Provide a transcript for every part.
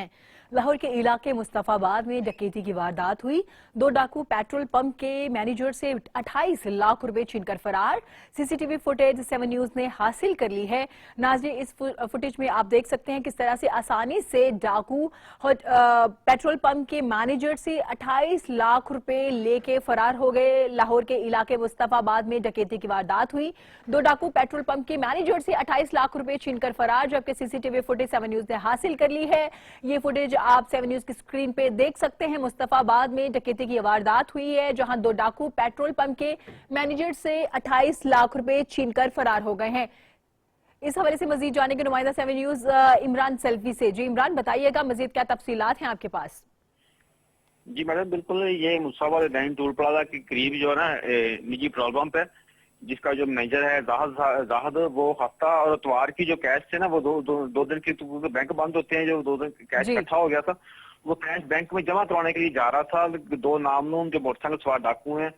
हैं। लाहौर के इलाके मुस्तफाबाद में डकैती की वारदात हुई। 2 डाकू पेट्रोल पंप के मैनेजर से 28 लाख रुपए छीनकर फरार। सीसीटीवी फुटेज 7 न्यूज ने हासिल कर ली है। नाज़रीन, इस फुटेज में आप देख सकते हैं किस तरह से आसानी से डाकू पेट्रोल पंप के मैनेजर से 28 लाख रुपए लेके फरार हो गए। लाहौर के इलाके मुस्तफाबाद में डकैती की वारदात हुई। 2 डाकू पेट्रोल पंप के मैनेजर से 28 लाख रुपए छीनकर फरार, जबकि सीसीटीवी फुटेज 7 न्यूज ने हासिल कर ली है। ये फुटेज आप 7 न्यूज की स्क्रीन पे देख सकते हैं। मुस्तफाबाद में डकैती की वारदात हुई है, जहां 2 डाकू पेट्रोल पंप के मैनेजर से 28 लाख रुपए छीनकर फरार हो गए हैं। इस हवाले से मजीद जाने के नुमाइंदा 7 न्यूज इमरान सेल्फी से। जी इमरान, बताइएगा मजीद क्या तफसीलात हैं आपके पास? जी मैडम, बिल्कुल ये मुस्तफाबाद इब्राहिम टोल प्लाजा के करीब जो है ना निजी पेट्रोल पंप है, जिसका जो मैनेजर है जाहद, वो हफ्ता और इतवार की जो कैश थे ना, वो दो दिन की तो बैंक बंद होते हैं, जो 2 दिन कैश इकट्ठा हो गया था, वो कैश बैंक में जमा करवाने के लिए जा रहा था। 2 नामनूम जो मोटरसाइकिल सवार डाकू हैं,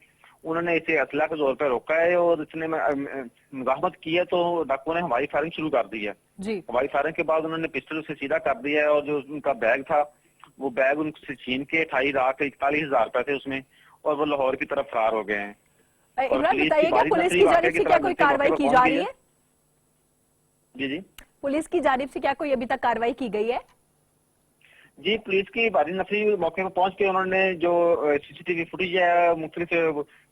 उन्होंने इसे असला के जोर पर रोका है और इसने मुजाहमत की है, तो डाकू ने हवाई फायरिंग शुरू कर दी है। हवाई फायरिंग के बाद उन्होंने पिस्टल से सीधा कर दिया है, और जो उनका बैग था, वो बैग उनसे छीन के 28,41,000 रुपए थे उसमें, और वो लाहौर की तरफ फरार हो गए हैं। इमरान, बताइएगा पुलिस की जानिब से क्या कोई कार्रवाई की जा रही है? जी पुलिस की जानिब से क्या कोई अभी तक कार्रवाई की गई है? जी, पुलिस की भारी नफरी मौके पर पहुंच के उन्होंने जो सीसीटीवी फुटेज है मुख्तलिफ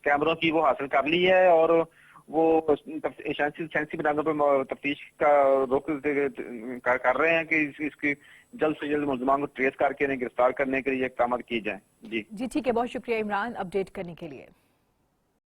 कैमरों की वो हासिल कर ली है, और वो सेंसिटिव बिनानों पर तफ्तीश का रुख कर रहे हैं कि इसकी जल्द से जल्द मुलजमान को ट्रेस करके इन्हें गिरफ्तार करने के लिए इक़दाम किए जाए। जी ठीक है, बहुत शुक्रिया इमरान अपडेट करने के लिए।